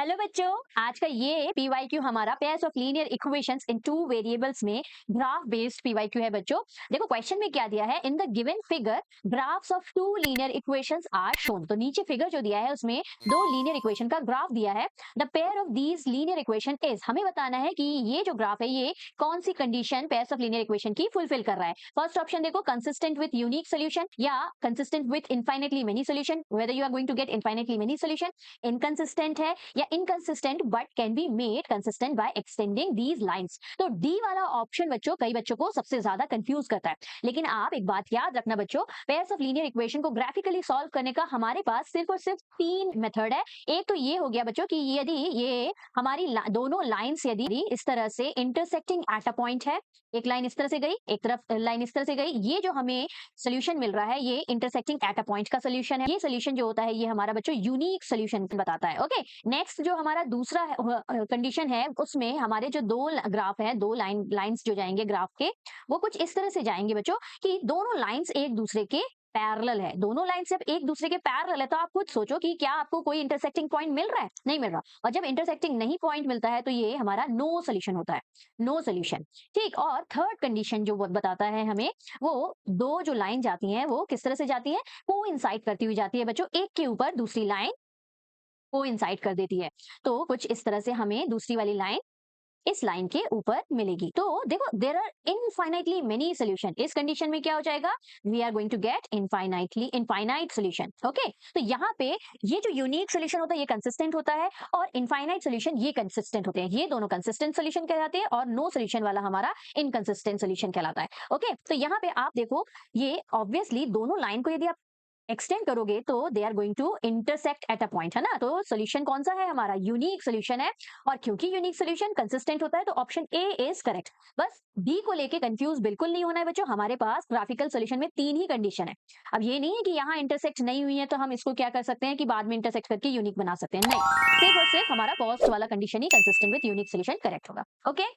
Hello बच्चों, आज का ये पीवाईक्यू हमारा pairs of linear equations in two variables में ग्राफ बेस्ड पीवाईक्यू है बच्चों। देखो क्वेश्चन में क्या दिया है, in the given figure graphs of two linear equations are shown. तो नीचे फिगर जो दिया है उसमें दो लीनियर इक्वेशन का ग्राफ दिया है। The pair of these linear equation is, हमें बताना है कि ये जो ग्राफ है ये कौन सी condition pairs of linear equation की फुलफिल कर रहा है। फर्स्ट ऑप्शन देखो, कंसिस्टेंट विथ यूनिक सोल्यूशन या consistent with infinitely many solution, whether you are going to get infinitely many solution. Inconsistent है या inconsistent but can be made consistent by extending these lines. तो D वाला option बच्चों कई बच्चों को सबसे ज्यादा कंफ्यूज करता है। लेकिन आप एक बात याद रखना बच्चों, पेयर्स ऑफ लीनियर इक्वेशन को ग्राफिकली सॉल्व करने का हमारे पास सिर्फ और सिर्फ तीन मेथड है। एक तो ये हो गया बच्चों कि यदि ये हमारी दोनों लाइंस यदि इस तरह से इंटरसेक्टिंग एट अ पॉइंट है, एक लाइन इस तरह से गई, एक तरफ लाइन इस तरह से गई, ये जो हमें सोल्यूशन मिल रहा है ये इंटरसेक्टिंग एट अ पॉइंट का सोल्यूशन है। ये सोल्यूशन जो होता है ये हमारा बच्चों यूनिक सोल्यूशन बताता है। ओके, नेक्स्ट जो हमारा दूसरा कंडीशन है उसमें हमारे जो दो ग्राफ है, दो लाइंस जो जाएंगे ग्राफ के, वो कुछ इस तरह से जाएंगे बच्चों कि दोनों लाइंस एक दूसरे के पैरेलल है। दोनों लाइन जब एक दूसरे के पैरेलल है तो आप खुद सोचो कि क्या आपको कोई इंटरसेक्टिंग पॉइंट मिल रहा है? नहीं मिल रहा। और जब इंटरसेक्टिंग नहीं पॉइंट मिलता है तो ये हमारा नो सोल्यूशन होता है, नो सोल्यूशन। ठीक, और थर्ड कंडीशन जो बताता है हमें, वो दो जो लाइन जाती हैं वो किस तरह से जाती है, कोइंसाइड करती हुई जाती है बच्चों, एक के ऊपर दूसरी लाइन कोइंसाइड कर देती है। तो कुछ इस तरह से हमें दूसरी वाली लाइन इस लाइन के ऊपर मिलेगी। तो देखो there are infinitely many solution. इस कंडीशन में क्या हो जाएगा, we are going to get infinite solution. Okay, तो यहाँ पे ये जो यूनिक सोल्यूशन होता है ये कंसिस्टेंट होता है और इनफाइनाइट सोल्यूशन ये कंसिस्टेंट होते हैं। ये दोनों कंसिस्टेंट सोल्यूशन कहलाते हैं और नो सोल्यूशन वाला हमारा इनकंसिस्टेंट सोल्यूशन कहलाता है। ओके, तो यहाँ पे आप देखो ये ऑब्वियसली दोनों लाइन को यदि आप एक्सटेंड करोगे तो they are going to intersect at a point, है ना। तो सोल्यूशन कौन सा है, हमारा यूनिक सोल्यूशन है। और क्योंकि यूनिक सोल्यूशन कंसिस्टेंट होता है तो ऑप्शन ए इज करेक्ट। बस डी को लेके कंफ्यूज बिल्कुल नहीं होना है बच्चों, हमारे पास ग्राफिकल सोल्यूशन में तीन ही कंडीशन है। अब ये नहीं है कि यहाँ इंटरसेक्ट नहीं हुई है तो हम इसको क्या कर सकते हैं कि बाद में इंटरसेक्ट करके यूनिक बना सकते हैं, नहीं। सिर्फ और सिर्फ हमारा फर्स्ट वाला condition he consistent with unique solution correct होगा। ओके।